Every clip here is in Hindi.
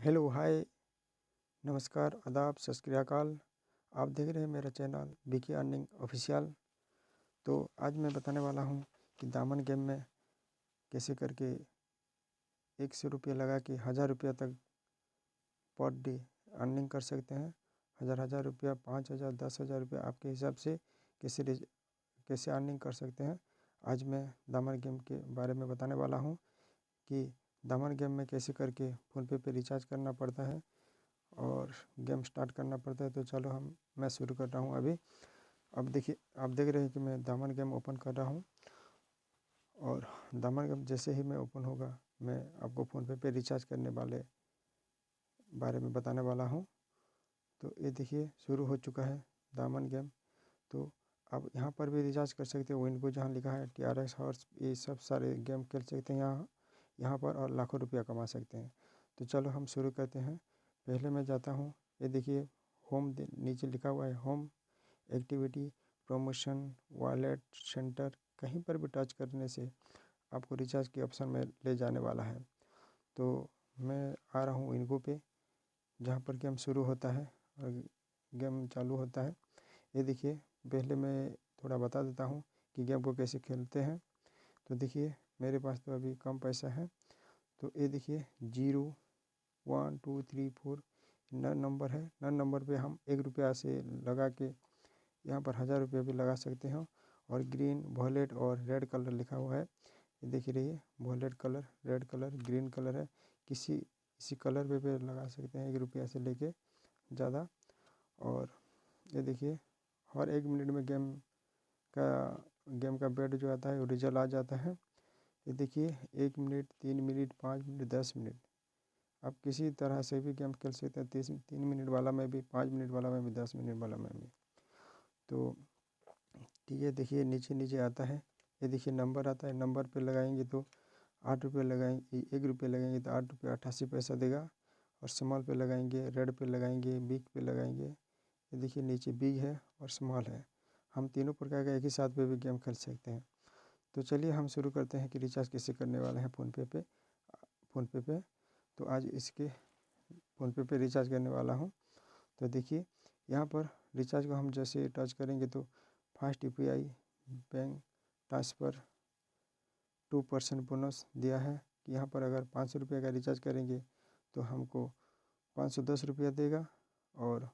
हेलो, हाय, नमस्कार, आदाब, सत श्री अकाल। आप देख रहे हैं मेरा चैनल बीके अर्निंग ऑफिशियल। तो आज मैं बताने वाला हूं कि दामन गेम में कैसे करके 100 रुपये लगा के 1000 रुपया तक पर डे अर्निंग कर सकते हैं। हज़ार रुपया, 5000, 10,000 रुपया आपके हिसाब से कैसे अर्निंग कर सकते हैं। आज मैं दामन गेम के बारे में बताने वाला हूँ कि दामन गेम में कैसे करके फ़ोनपे पे रिचार्ज करना पड़ता है और गेम स्टार्ट करना पड़ता है। तो चलो मैं शुरू कर रहा हूँ अभी। अब देखिए, आप देख रहे हैं कि मैं दामन गेम ओपन कर रहा हूँ और दामन गेम जैसे ही मैं ओपन होगा मैं आपको फ़ोनपे पे रिचार्ज करने वाले बारे में बताने वाला हूँ। तो ये देखिए शुरू हो चुका है दामन गेम। तो आप यहाँ पर भी रिचार्ज कर सकते हो। इनको जहाँ लिखा है TRX हॉर्स, ये सब सारे गेम खेल सकते हैं यहाँ पर और लाखों रुपया कमा सकते हैं। तो चलो हम शुरू करते हैं। पहले मैं जाता हूँ, ये देखिए होम नीचे लिखा हुआ है home, activity, promotion, wallet, centre. कहीं पर भी टच करने से आपको रिचार्ज के ऑप्शन में ले जाने वाला है। तो मैं आ रहा हूँ इनको पे, जहाँ पर गेम शुरू होता है और गेम चालू होता है। ये देखिए, पहले मैं थोड़ा बता देता हूँ कि गेम को कैसे खेलते हैं। तो देखिए मेरे पास तो अभी कम पैसा है। तो ये देखिए 0, 1, 2, 3, 4 नन नंबर है। नन नंबर पे हम 1 रुपया से लगा के यहाँ पर 1000 रुपया भी लगा सकते हैं। और ग्रीन, वॉलेट और रेड कलर लिखा हुआ है, ये देख रही violet colour, red colour, green colour है। किसी कलर पे लगा सकते हैं 1 रुपया से लेके ज़्यादा। और ये देखिए हर 1 मिनट में गेम का बेट जो आता है वो रिजल्ट आ जाता है। ये देखिए 1 मिनट, 3 मिनट, 5 मिनट, 10 मिनट, आप किसी तरह से भी गेम खेल सकते हैं। 3 मिनट वाला में भी, 5 मिनट वाला में भी, 10 मिनट वाला में भी। तो ठीक है, देखिए नीचे नीचे आता है। ये देखिए नंबर आता है। नंबर पे लगाएंगे तो 8 रुपये लगाएंगे, 1 रुपये लगाएंगे तो 8 रुपये 88 पैसा देगा। और स्मॉल पे लगाएंगे, रेड पे लगाएंगे, बिग पे लगाएंगे। ये देखिए नीचे बिग है और स्मॉल है। हम तीनों प्रकार का एक ही साथ पे भी गेम खेल सकते हैं। तो चलिए हम शुरू करते हैं कि रिचार्ज कैसे करने वाले हैं फ़ोनपे पे। तो आज इसके फ़ोनपे पे रिचार्ज करने वाला हूँ। तो देखिए यहाँ पर रिचार्ज को हम जैसे टच करेंगे तो fast UPI, bank transfer, 2% bonus दिया है कि यहाँ पर अगर 500 रुपये का रिचार्ज करेंगे तो हमको 510 रुपया देगा। और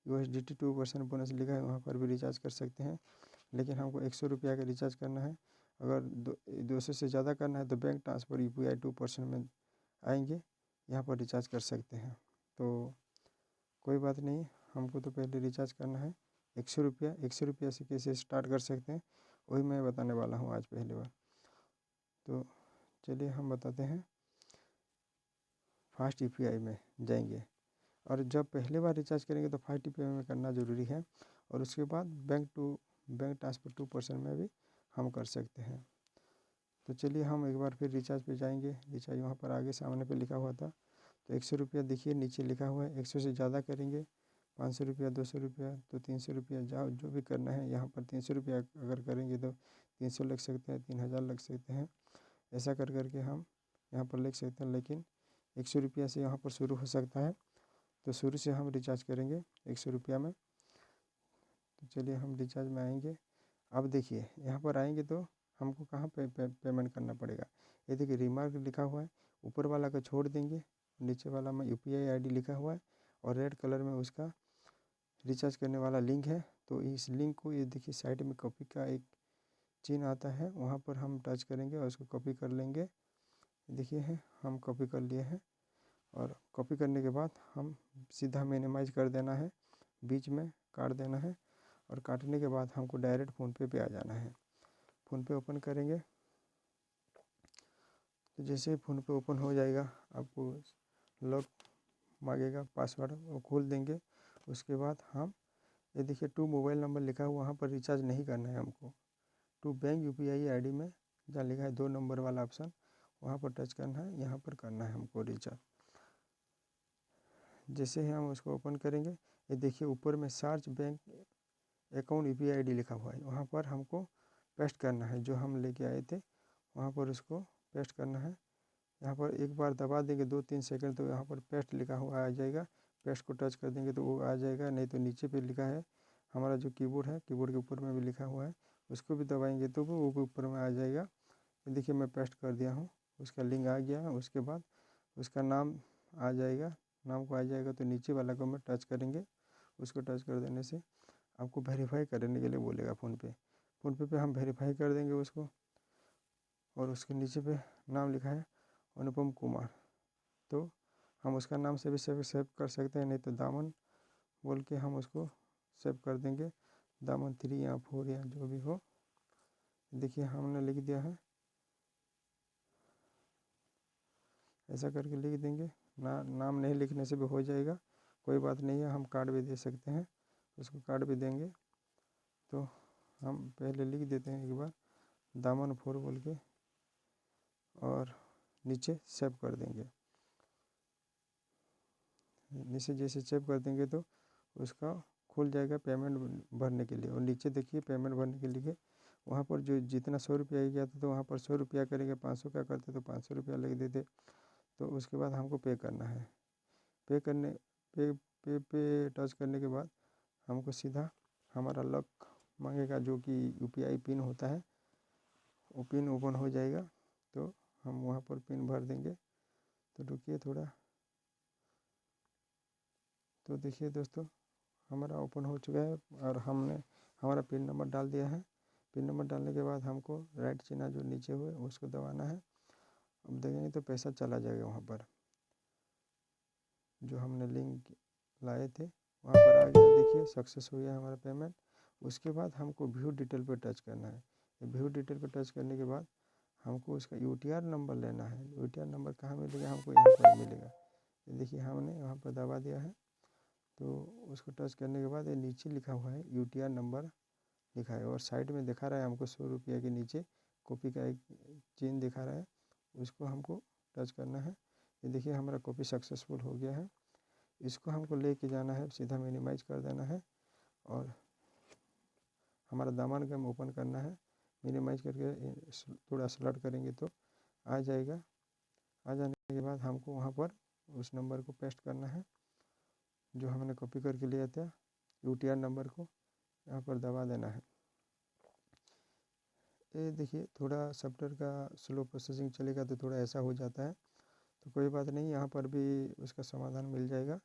USDT 2% बोनस लिखा है, वहाँ पर भी रिचार्ज कर सकते हैं। लेकिन हमको 100 रुपया का रिचार्ज करना है। अगर 200 से ज़्यादा करना है तो बैंक ट्रांसफ़र UPI 2% में आएंगे, यहाँ पर रिचार्ज कर सकते हैं। तो कोई बात नहीं, हमको तो पहले रिचार्ज करना है 100 रुपया। 100 रुपया से कैसे स्टार्ट कर सकते हैं वही मैं बताने वाला हूँ आज पहली बार। तो चलिए हम बताते हैं। फास्ट UPI में जाएंगे और जब पहली बार रिचार्ज करेंगे तो फास्ट UPI में करना ज़रूरी है। और उसके बाद बैंक ट्रांसफ़र 2% में भी हम कर सकते हैं। तो चलिए हम एक बार फिर रिचार्ज पे जाएंगे। रिचार्ज वहाँ पर आगे सामने पे लिखा हुआ था। तो 100 रुपया देखिए नीचे लिखा हुआ है। 100 से ज़्यादा करेंगे 500 रुपया, 200 रुपया, तो 300 रुपया, जो भी करना है। यहाँ पर 300 रुपया अगर करेंगे तो 300 लग सकते हैं, 3000 लग सकते हैं। ऐसा कर करके हम यहाँ पर लिख सकते हैं। लेकिन 100 रुपया से यहाँ पर शुरू हो सकता है। तो शुरू से हम रिचार्ज करेंगे 100 रुपया में। तो चलिए हम रिचार्ज में आएंगे। अब देखिए यहाँ पर आएंगे तो हमको कहाँ पे पेमेंट करना पड़ेगा। ये देखिए रिमार्क लिखा हुआ है, ऊपर वाला को छोड़ देंगे, नीचे वाला में UPI ID लिखा हुआ है और रेड कलर में उसका रिचार्ज करने वाला लिंक है। तो इस लिंक को ये देखिए साइड में कॉपी का एक चिन्ह आता है, वहाँ पर हम टच करेंगे और उसको कॉपी कर लेंगे। देखिए है, हम कॉपी कर लिए हैं। और कॉपी करने के बाद हम सीधा मिनिमाइज कर देना है, बीच में काट देना है। और काटने के बाद हमको डायरेक्ट फ़ोनपे पे आ जाना है। फ़ोनपे ओपन करेंगे तो जैसे फ़ोनपे ओपन हो जाएगा आपको लॉक मांगेगा, पासवर्ड वो खोल देंगे। उसके बाद हम ये देखिए टू मोबाइल नंबर लिखा हुआ, वहाँ पर रिचार्ज नहीं करना है हमको। टू बैंक UPI ID में जहाँ लिखा है 2 नंबर वाला ऑप्शन, वहाँ पर टच करना है, यहाँ पर करना है हमको रिचार्ज। जैसे ही हम उसको ओपन करेंगे, ये देखिए ऊपर में search bank account UPI ID लिखा हुआ है, वहाँ पर हमको पेस्ट करना है। जो हम लेके आए थे वहाँ पर उसको पेस्ट करना है। यहाँ पर एक बार दबा देंगे 2-3 सेकंड तो यहाँ पर पेस्ट लिखा हुआ आ जाएगा। पेस्ट को टच कर देंगे तो वो आ जाएगा, नहीं तो नीचे पे लिखा है हमारा जो कीबोर्ड है, कीबोर्ड के ऊपर में भी लिखा हुआ है, उसको भी दबाएंगे तो वो भी ऊपर में आ जाएगा। देखिए मैं पेस्ट कर दिया हूँ, उसका लिंक आ गया है। उसके बाद उसका नाम आ जाएगा, नाम को आ जाएगा तो नीचे वाला को मैं टच करेंगे। उसको टच कर देने से आपको वेरीफाई करने के लिए बोलेगा फ़ोनपे पे हम वेरीफाई कर देंगे उसको। और उसके नीचे पे नाम लिखा है अनुपम कुमार, तो हम उसका नाम से भी सेव कर सकते हैं, नहीं तो दामन बोल के हम उसको सेव कर देंगे, दामन 3 या 4 या जो भी हो। देखिए हमने लिख दिया है, ऐसा करके लिख देंगे। नाम नहीं लिखने से भी हो जाएगा, कोई बात नहीं है, हम कार्ड भी दे सकते हैं, उसको कार्ड भी देंगे। तो हम पहले लिख देते हैं एक बार दामन 4 बोल के और नीचे सेव कर देंगे। नीचे जैसे सेव कर देंगे तो उसका खुल जाएगा पेमेंट भरने के लिए। और नीचे देखिए पेमेंट भरने के लिए वहाँ पर जो जितना 100 रुपया गया था तो वहाँ पर 100 रुपया करेंगे, 500 का करते तो 500 रुपया लग देते। तो उसके बाद हमको पे करना है। पे टच करने के बाद हमको सीधा हमारा लॉक मांगेगा, जो कि यूपीआई पिन होता है, वो पिन ओपन हो जाएगा। तो हम वहाँ पर पिन भर देंगे। तो रुकिए थोड़ा, तो देखिए दोस्तों हमारा ओपन हो चुका है और हमने हमारा पिन नंबर डाल दिया है। पिन नंबर डालने के बाद हमको राइट चिन्ह जो नीचे हुए उसको दबाना है। अब देखेंगे तो पैसा चला जाएगा वहाँ पर, जो हमने लिंक लाए थे वहाँ पर आ गया। देखिए सक्सेस हो गया हमारा पेमेंट। उसके बाद हमको व्यू डिटेल पर टच करना है। व्यू डिटेल पर टच करने के बाद हमको उसका यूटीआर नंबर लेना है। यूटीआर नंबर कहाँ मिलेगा, हमको यहाँ पर मिलेगा। देखिए हमने वहाँ पर दबा दिया है। तो उसको टच करने के बाद ये नीचे लिखा हुआ है यूटीआर नंबर लिखा है, और साइड में दिखा रहा है हमको 100 रुपये के नीचे कॉपी का एक चिन्ह दिखा रहा है, उसको हमको टच करना है। ये देखिए हमारा कॉपी सक्सेसफुल हो गया है। इसको हमको लेके जाना है, सीधा मिनिमाइज कर देना है और हमारा दामन गम ओपन करना है। मिनिमाइज करके थोड़ा स्लट करेंगे तो आ जाएगा। आ जाने के बाद हमको वहाँ पर उस नंबर को पेस्ट करना है जो हमने कॉपी करके लिया था, यूटीआर नंबर को यहाँ पर दबा देना है। ये देखिए थोड़ा सॉफ्टवेयर का स्लो प्रोसेसिंग चलेगा तो थोड़ा ऐसा हो जाता है, तो कोई बात नहीं, यहाँ पर भी उसका समाधान मिल जाएगा।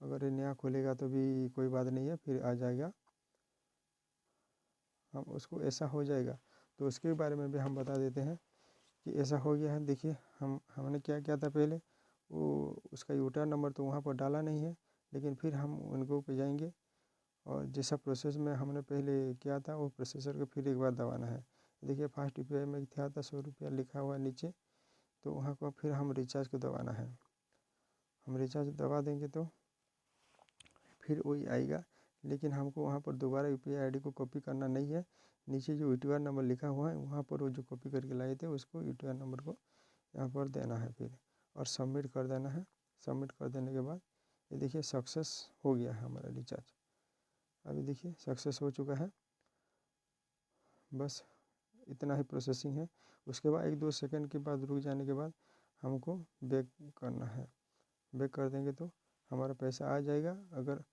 अगर ये नया खोलेगा तो भी कोई बात नहीं है, फिर आ जाएगा। हम उसको ऐसा हो जाएगा तो उसके बारे में भी हम बता देते हैं कि ऐसा हो गया है। देखिए हमने क्या किया था पहले, वो उसका यूटीआर नंबर तो वहाँ पर डाला नहीं है, लेकिन फिर हम उनको पे जाएंगे और जैसा प्रोसेस में हमने पहले किया था वो प्रोसेसर को फिर एक बार दबाना है। देखिए फास्ट यूपीआई में क्या था 100 रुपया लिखा हुआ है नीचे, तो वहाँ को फिर हम रिचार्ज को दबाना है। हम रिचार्ज दबा देंगे तो फिर वही आएगा, लेकिन हमको वहाँ पर दोबारा यूपीआई आईडी को कॉपी करना नहीं है। नीचे जो यूटीआर नंबर लिखा हुआ है वहाँ पर वो जो कॉपी करके लाए थे उसको यूटीआर नंबर को यहाँ पर देना है फिर, और सबमिट कर देना है। सबमिट कर देने के बाद ये देखिए सक्सेस हो गया है हमारा रिचार्ज। अभी देखिए सक्सेस हो चुका है। बस इतना ही प्रोसेसिंग है। उसके बाद 1-2 सेकंड के बाद रुक जाने के बाद हमको बैक करना है। बैक कर देंगे तो हमारा पैसा आ जाएगा। अगर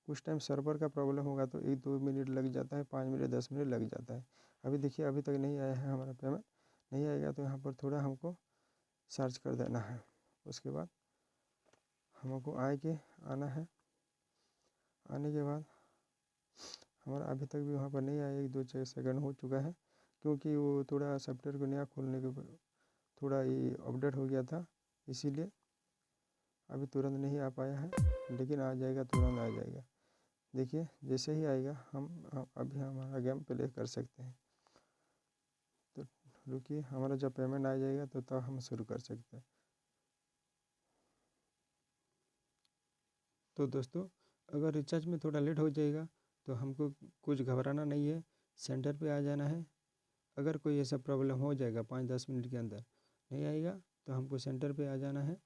कुछ टाइम सर्वर का प्रॉब्लम होगा तो 1-2 मिनट लग जाता है, 5 मिनट 10 मिनट लग जाता है। अभी देखिए अभी तक नहीं आया है हमारा पेमेंट। नहीं आएगा तो यहाँ पर थोड़ा हमको सर्च कर देना है। उसके बाद हमको आना है। आने के बाद हमारा अभी तक भी वहाँ पर नहीं आया, 1-2 सेकंड हो चुका है, क्योंकि वो थोड़ा सॉफ्टवेयर को नया खोलने के थोड़ा ये अपडेट हो गया था, इसीलिए अभी तुरंत नहीं आ पाया है, लेकिन आ जाएगा, तुरंत आ जाएगा। देखिए जैसे ही आएगा हम अभी हमारा गेम प्ले कर सकते हैं। तो रुकिए, हमारा जब पेमेंट आ जाएगा तो तब हम शुरू कर सकते हैं। तो दोस्तों अगर रिचार्ज में थोड़ा लेट हो जाएगा तो हमको कुछ घबराना नहीं है, सेंटर पे आ जाना है। अगर कोई ऐसा प्रॉब्लम हो जाएगा 5-10 मिनट के अंदर नहीं आएगा तो हमको सेंटर पे आ जाना है।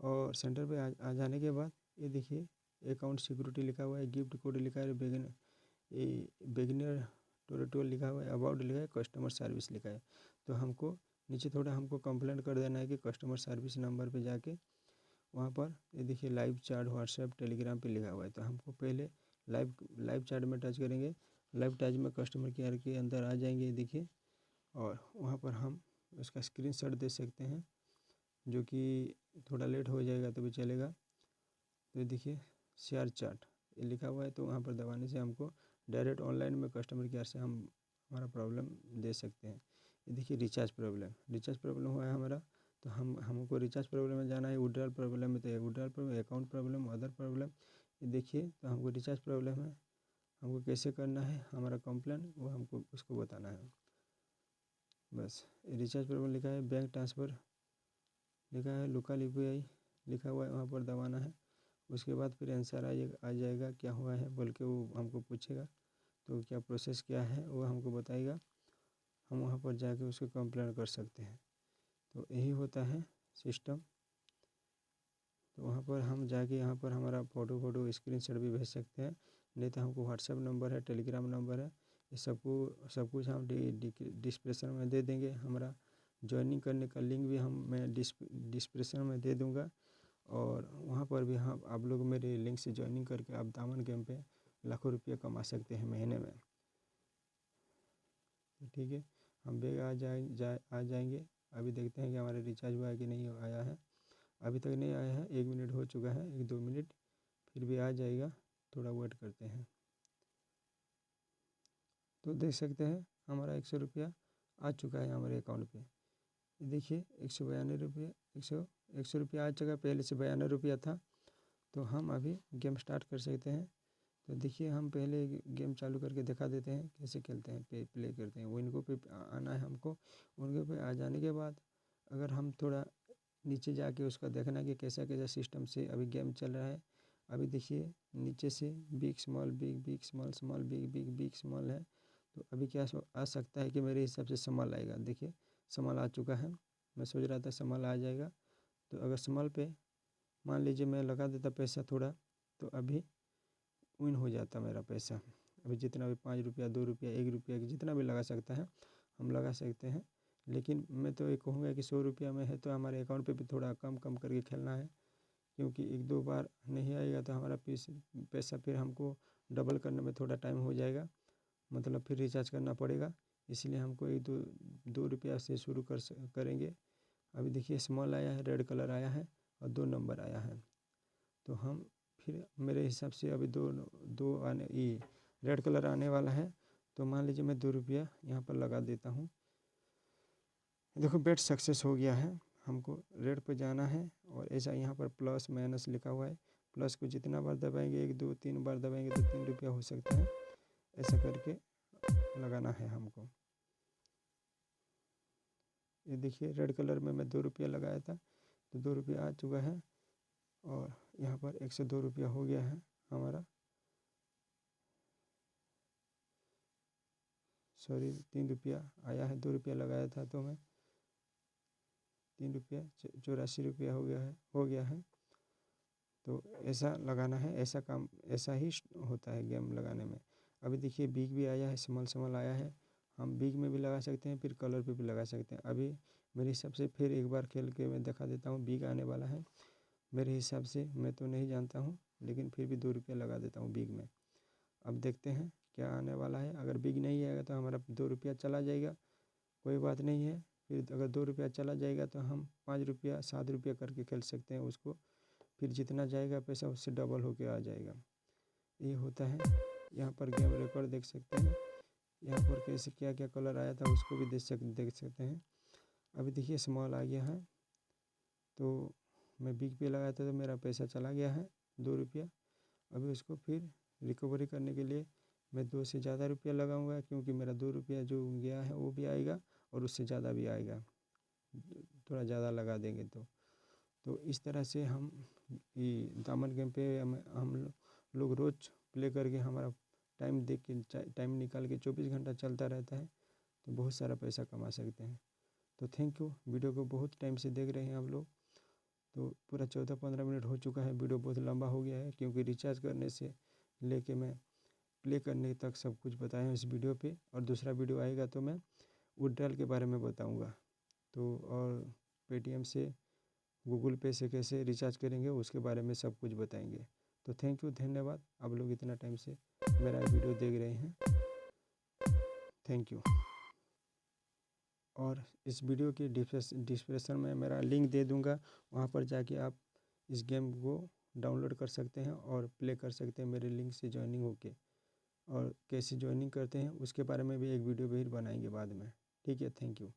और सेंटर पे आ जाने के बाद ये देखिए अकाउंट सिक्योरिटी लिखा हुआ है, गिफ्ट कोड लिखा है, बिगिनर ट्यूटोरियल लिखा हुआ है, अबाउट लिखा है, कस्टमर सर्विस लिखा है। तो हमको नीचे थोड़ा हमको कंप्लेंट कर देना है कि कस्टमर सर्विस नंबर पे जाके वहाँ पर ये देखिए लाइव चैट व्हाट्सएप टेलीग्राम पे लिखा हुआ है। तो हमको पहले लाइव चैट में टच करेंगे। लाइव टच में कस्टमर केयर के अंदर आ जाएंगे देखिए, और वहाँ पर हम उसका स्क्रीनशॉट दे सकते हैं, जो कि थोड़ा लेट हो जाएगा तो भी चलेगा। तो देखिए शेयर चैट ये लिखा हुआ है, तो वहाँ पर दबाने से हमको डायरेक्ट ऑनलाइन में कस्टमर केयर से हम हमारा प्रॉब्लम दे सकते हैं। ये देखिए रिचार्ज प्रॉब्लम हुआ है हमारा, तो हमको रिचार्ज प्रॉब्लम में जाना है। विड्रॉल प्रॉब्लम में तो withdrawal problem, account problem, other problem, ये देखिए। तो हमको रिचार्ज प्रॉब्लम है, हमको कैसे करना है हमारा कंप्लेन, वो हमको उसको बताना है। बस रिचार्ज प्रॉब्लम लिखा है, बैंक ट्रांसफ़र लिखा है, लोकल UPI लिखा हुआ है, वहाँ पर दबाना है। उसके बाद फिर आंसर आ जाएगा क्या हुआ है बोल के, वो हमको पूछेगा। तो क्या प्रोसेस क्या है वो हमको बताएगा, हम वहाँ पर जाके उसको कंप्लेन कर सकते हैं। तो यही होता है सिस्टम। तो वहाँ पर हम जाके यहाँ पर हमारा फ़ोटो स्क्रीनशॉट भी भेज सकते हैं, नहीं तो हमको व्हाट्सएप नंबर है, टेलीग्राम नंबर है, ये सब कुछ हम डिस्क्रिप्शन में दे देंगे। हमारा ज्वाइनिंग करने का लिंक भी मैं डिस्क्रिप्शन में दे दूँगा, और वहाँ पर भी हम आप लोग मेरे लिंक से ज्वाइनिंग करके आप दामन गेम पे लाखों रुपये कमा सकते हैं महीने में। तो ठीक है, हम बेग आ जाएंगे। अभी देखते हैं कि हमारा रिचार्ज हुआ है कि नहीं आया है। अभी तक नहीं आया है, 1 मिनट हो चुका है, 1-2 मिनट, फिर भी आ जाएगा, थोड़ा वेट करते हैं। तो देख सकते हैं हमारा 100 रुपया आ चुका है हमारे अकाउंट पे। देखिए 192 रुपये, 100 रुपया आ चुका, पहले से 92 रुपया था। तो हम अभी गेम स्टार्ट कर सकते हैं। तो देखिए हम पहले गेम चालू करके दिखा देते हैं कैसे खेलते हैं, प्ले करते हैं। विनको पे आना है हमको। विनको पे आ जाने के बाद अगर हम थोड़ा नीचे जाके उसका देखना कि कैसा कैसा सिस्टम से अभी गेम चल रहा है। अभी देखिए नीचे से big small big, big small small big, big big small है। तो अभी क्या आ सकता है कि मेरे हिसाब से स्मॉल आएगा। देखिए स्मॉल आ चुका है, मैं सोच रहा था स्मॉल आ जाएगा। तो अगर स्मॉल पे मान लीजिए मैं लगा देता पैसा थोड़ा, तो अभी विन हो जाता मेरा पैसा। अभी जितना भी 5 रुपया, 2 रुपया, 1 रुपया जितना भी लगा सकता है हम लगा सकते हैं। लेकिन मैं तो ये कहूँगा कि 100 रुपया में है तो हमारे अकाउंट पे भी थोड़ा कम कम करके खेलना है, क्योंकि 1-2 बार नहीं आएगा तो हमारा पैसा फिर हमको डबल करने में थोड़ा टाइम हो जाएगा, मतलब फिर रिचार्ज करना पड़ेगा। इसलिए हमको 1-2 रुपया से शुरू करेंगे। अभी देखिए स्मॉल आया है, रेड कलर आया है और 2 नंबर आया है। तो हम फिर मेरे हिसाब से अभी दो आने ये रेड कलर आने वाला है। तो मान लीजिए मैं 2 रुपया यहाँ पर लगा देता हूँ। देखो बेट सक्सेस हो गया है, हमको रेड पे जाना है, और ऐसा यहाँ पर प्लस माइनस लिखा हुआ है। प्लस को जितना बार दबाएंगे, 1-2-3 बार दबाएंगे तो 3 रुपया हो सकता है। ऐसा करके लगाना है हमको। ये देखिए रेड कलर में मैं 2 रुपया लगाया था, तो 2 रुपया आ चुका है, और यहाँ पर 102 रुपया हो गया है हमारा। सॉरी 3 रुपया आया है, 2 रुपया लगाया था तो मैं 3 रुपया 84 रुपया हो गया है। तो ऐसा लगाना है, ऐसा काम ऐसा ही होता है गेम लगाने में। अभी देखिए बिग भी आया है, स्मॉल आया है। हम बिग में भी लगा सकते हैं, फिर कलर पे भी लगा सकते हैं। अभी मेरे हिसाब से फिर एक बार खेल के मैं दिखा देता हूँ, बिग आने वाला है मेरे हिसाब से। मैं तो नहीं जानता हूँ, लेकिन फिर भी 2 रुपया लगा देता हूँ बिग में। अब देखते हैं क्या आने वाला है। अगर बिग नहीं आएगा तो हमारा 2 रुपया चला जाएगा, कोई बात नहीं है। फिर अगर 2 रुपया चला जाएगा तो हम 5 रुपया 7 रुपया करके खेल सकते हैं उसको। फिर जितना जाएगा पैसा उससे डबल होके आ जाएगा। ये होता है। यहाँ पर गेम रिकॉर्ड देख सकते हैं, यहाँ पर कैसे क्या क्या कलर आया था उसको भी देख सकते हैं। अभी देखिए स्मॉल आ गया है, तो मैं बिग पे लगाया था तो मेरा पैसा चला गया है 2 रुपया। अभी उसको फिर रिकवरी करने के लिए मैं 2 से ज़्यादा रुपया लगाऊंगा, क्योंकि मेरा 2 रुपया जो गया है वो भी आएगा और उससे ज़्यादा भी आएगा, थोड़ा ज़्यादा लगा देंगे तो इस तरह से हम ये दामन गेम पे हम लोग रोज़ प्ले करके हमारा टाइम देख के टाइम निकाल के 24 घंटा चलता रहता है, तो बहुत सारा पैसा कमा सकते हैं। तो थैंक यू, वीडियो को बहुत टाइम से देख रहे हैं आप लोग। तो पूरा 14-15 मिनट हो चुका है, वीडियो बहुत लंबा हो गया है, क्योंकि रिचार्ज करने से लेके मैं प्ले करने तक सब कुछ बताया हूँ इस वीडियो पे। और दूसरा वीडियो आएगा तो मैं विड्रॉल के बारे में बताऊँगा। तो और पेटीएम से, गूगल पे से कैसे रिचार्ज करेंगे उसके बारे में सब कुछ बताएंगे। तो थैंक यू, धन्यवाद आप लोग इतना टाइम से मेरा वीडियो देख रहे हैं। Thank you. और इस वीडियो के डिस्क्रिप्शन में मेरा लिंक दे दूंगा, वहाँ पर जाके आप इस गेम को डाउनलोड कर सकते हैं और प्ले कर सकते हैं मेरे लिंक से ज्वाइनिंग होके। और कैसे ज्वाइनिंग करते हैं उसके बारे में भी एक वीडियो भी बनाएंगे बाद में। ठीक है, थैंक यू।